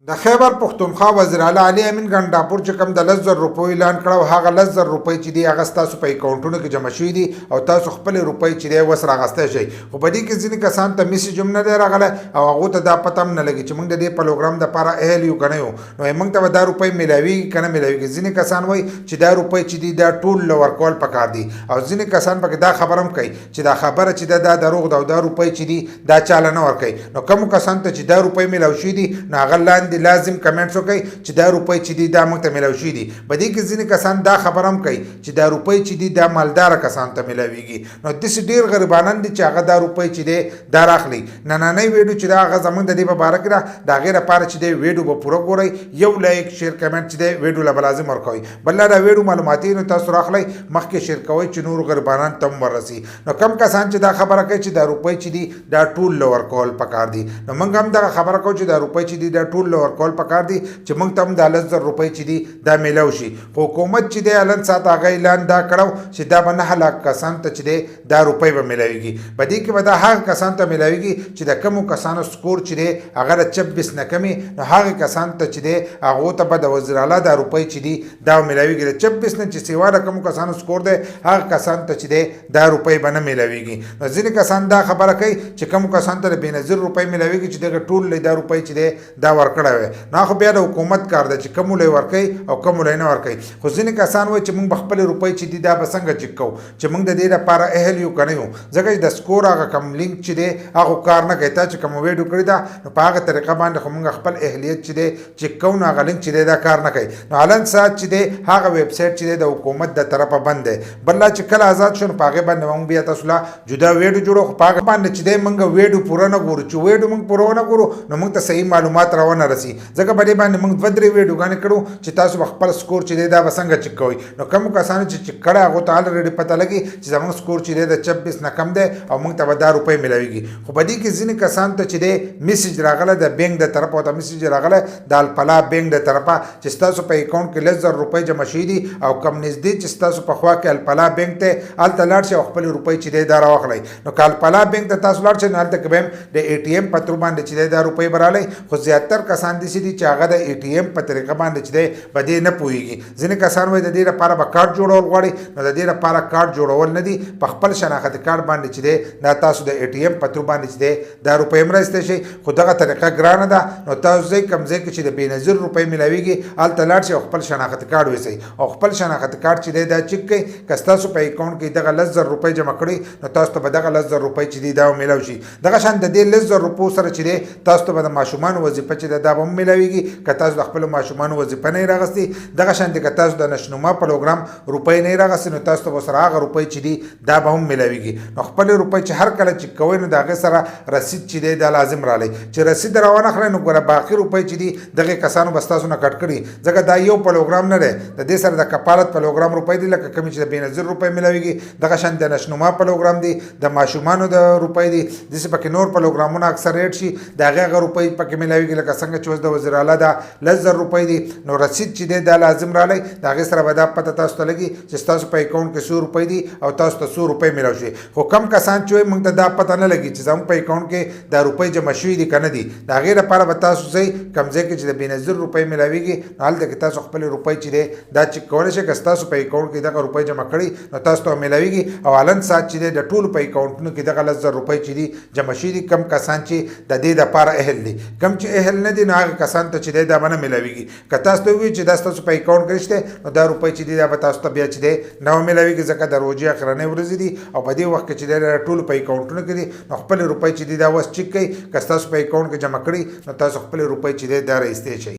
د خیبر پښتونخوا وزیر اعلی علي امین ګنډاپور چې کوم د 10,000 روپیو اعلان کړو هغه 10,000 روپۍ چې دی هغه تاسو په اکاونټونو کې جمع شوي دي او تاسو خپل روپۍ چې دی وس راغستی شئ خو په دې کې ځینې کسان ته میسج هم نه دی راغلی او هغو ته دا پته هم نه لګي چې موږ د دې پروګرام دپاره اهل یو که نه یو نو موږ ته به دا روپۍ میلاویږي که نه میلاویږي ځینې کسان وایي چې دا روپۍ چې دي دا ټول له ورکول پکار دي او ځینې کسان پکې دا خبره هم کوي چې دا خبره چې ده دا دروغ ده او دا روپۍ چې دي دا چاله نه ورکوي نو کومو کسانو ته چې دا روپۍ میلاو شوي دي نو هغه لاندې لازم کمنټ کوي چې دا روپۍ چې دي دا موږ ته میلاو شوي دي په دې کې ځینې کسان دا خبره هم کوي چې دا روپۍ چې دي دا مالداره کسانو ته میلاویږي نو داسې ډېر غریبانان دي چې هغه دا روپۍ چې دی دا راخلي نننۍ ویډیو چې دا هغه زموږ د دې په باره کې ده د هغې لپاره چې دی ویډیو به پوره ګورئ یو لایک شیر کمنټ چې دی ویډیو له به لازم ورکوئ بل دا ویډیو معلوماتي نو تاسو راخلئ مخکې شیر کوئ چې نور غریبانان ته هم ورسي نو کم کسان چې دا خبره کوي چې دا روپۍ چې دي دا ټول له ورکول پکار دي نو موږ هم دغه خبره کوو چې دا روپۍ چې دي دا ټول له ورکول پکار دي چې موږ ته هم د 10,000 روپۍ چې دي دا میلاو شي خو حکومت چې دی الان سات هغه اعلان دا کړو چې دا به 9 لک کسان ته چې دی دا روپۍ به میلاویږي په دې کې به دا هغه کسان ته میلاویږي چې د کمو کسانو سکور چې دی هغه د 26 نه کمې نو هغه کسان ته چې دی هغو ته به د وزیر اعلی دا روپۍ چې دي دا میلاویږي د 26 نه چې سیوا د کمو کسانو سکور دی هغه کسان ته چې دی دا روپۍ به نه میلاویږي نو ځینې کسان دا خبره کوي چې کمو کسانو ته د بېنظیر روپۍ میلاویږي چې دغه ټول دا روپۍ چې دی دا ورکړی وی نو خو بیا د حکومت کار ده چې کومو لی ورکوي او کومو لی نه ورکوي خو ځینې کسان وایي چې موږ به خپلې روپۍ چې دي دا به څنګه چک کوو چې موږ د دې لپاره اهل یو که نه یو ځکه چې د سکور هغه کم لینک چې دی هغه کار نه کوي تا چې کومه ویډیو کړې ده نو په هغه طریقه باندې خو موږ خپل اهلیت چې دی چک کوو نو هغه لینک چې دی دا کار نه کوي نو حالن ساعت چې دی هغه ویب سایټ چې دی د حکومت د طرفه بند دی بل چې کله آزاد شو نو په هغې باندې موږ بیا تاسو له جدا ویډیو جوړو خو په هغه باندې چې دی موږ ویډیو پوره نه ګورو چې ویډیو موږ پوره ونه ګورو نو موږ ته صحیح معلومات راونه رسي ځکه په دې باندې موږ 2-3 ویډیوګانې کړو چې تاسو به خپل سکور چې دی دا به څنګه چک کوئ نو کومو کسانو چې چک کړی هغو ته الریډي پته لګي چې زموږ سکور چې دی د 26 نه کم دی او موږ ته به دا روپۍ میلاویږي خو په دې کې ځینې کسانو ته چې دی میسج راغلی د بینک د طرفه ورته میسج راغلی د الفلا بینک د طرفه چې ستاسو په اکاونټ کې 10,000 روپۍ جمع شوي دي او کم نږدې چې ستاسو په خوا کې الفلا بینک دی هلته لاړ شئ او خپلې روپۍ چې دی دا راواخلئ نو که الفلا بینک ته تاسو لاړ شئ نو هلته کې به هم د ATM په تر باندې چې دی دا روپۍ به رالی خو زیاتر کسان داسې دي چې هغه د ATM په طریقه باندې چې دی په دې نه پوهېږي ځینې کسان وایي د دې لپاره به کارډ جوړول غواړي نو د دې لپاره کارډ جوړول نه دي په خپل شناختي کارډ باندې چې دی دا تاسو د ATM په تر باندې چې دی دا روپۍ هم رایستی شئ خو دغه طریقه ګرانه ده نو تاسو ځئ کوم ځای کې چې د بېنظیر روپۍ میلاویږي هلته لاړ شئ او خپل شناختي کارډ ویسئ او خپل شناختي کارډ چې دی دا چک کړئ که ستاسو په اکاونټ کې دغه 10,000 روپۍ جمع کړئ نو تاسو ته به دغه 10,000 روپۍ چې دی دا میلاو شي دغه شان د دې 10,000 روپو سره چې دی تاسو ته به د ماشومانو وظیفه چې ده دا به هم میلاویږي که تاسو د خپلو ماشومانو وظیفه نه یې راغستې دغه شان دي که تاسو د نشنما پروګرام روپۍ نه یې راغستې نو تاسو ته به سره هغه روپۍ چې دي دا به هم میلاویږي نو خپلې روپۍ چې هر کله چک کوئ نو د هغې سره رسید چې دی دا لازم رالی چې رسید راوانخلئ نو ګوره باقي روپۍ چې دي دغې کسانو به ستاسو نه کټ کړي ځکه دا یو پروګرام نه دی د دې سره د کفالت پروګرام روپۍ دي لکه کومې چې د بېنظیر روپۍ میلاویږي دغه شان د نشنما پروګرام دی د ماشومانو د روپۍ دي داسې پکې نور پروګرامونه اکثر ریټ شي د هغې هغه روپۍ پکې میلاویږي لکه څنګه چې اوس د وزیر اعلی دا 10,000 روپۍ دي نو رسید چې دی دا لازم رالی د هغې سره به دا پته تاسو ته لګي چې ستاسو په اکاونټ کې 100 روپۍ دي او تاسو ته 100 روپۍ میلاو شي خو کم کسان چې وایي موږ ته دا پته نه لګي چې زموږ په اکاونټ کې دا روپۍ جمع شوي دي که نه دي د هغې لپاره به تاسو ځئ کوم ځای کې چې د بېنظیر روپۍ میلاویږي نو هلته کې تاسو خپلې روپۍ چې دی دا چک کولی شئ که ستاسو په اکاونټ کې دغه روپۍ جمع کړئ نو تاسو ته میلاویږي او حالن ساعت چې دی د ټولو په اکاونټونو کې دغه 10,000 روپۍ چې دي جمع شوي دي کم کسان چې د دې دپاره اهل دي کم چې اهل نه دي نو هغه کسان ته چې دی دا به نه میلاویږي که تاسو ته ووایي چې دا ستاسو په اکاونټ کې نشته نو دا روپۍ چې دي دا به تاسو ته بیا چې دی نه میلاویږي ځکه د روژې اخرنۍ ورځې دي او په دې وخت کې چې دی د ټولو په اکاونټونو کې دي نو خپلې روپۍ چې دي دا اوس چک کړئ که ستاسو په اکاونټ کې جمع کړئ نو تاسو خپلې روپۍ چې دی دا رایستی شئ